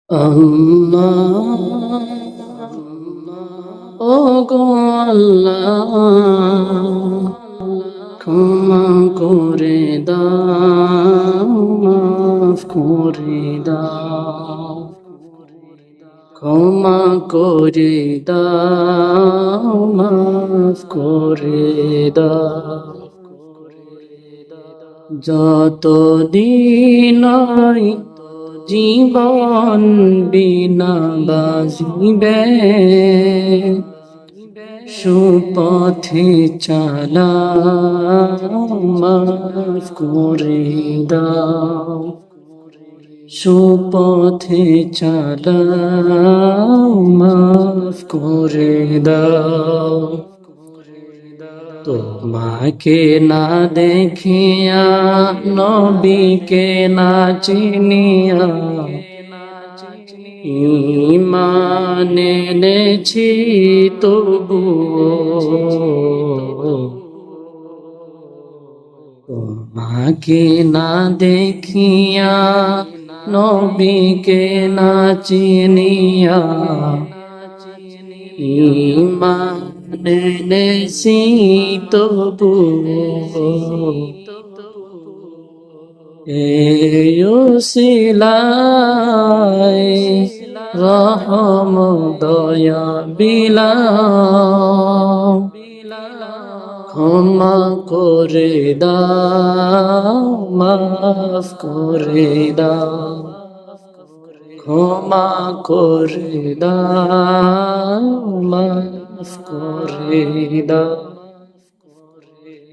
আল্লাহ ও গো আল্লাহ ক্ষমা করে দাও মাফ করে দাও ক্ষমা করে দাও মাফ করে দাও যত দিন জীবন বিনা বাজিবে সুপথে চালাও মাফ করে দাও সুপথে চালাও মাফ করে দাও তোমাকে না দেখিয়া নবীকে না চিনিয়া ঈমান এনেছি তবুও তোমাকে না দেখিয়া নবীকে না চিনিয়া ঈমান এনেছি তবুও এই রহম দয়া বিলাও ক্ষমা করে দাও মাফ করে দাও ক্ষমা করে দাও মাফ করে দাও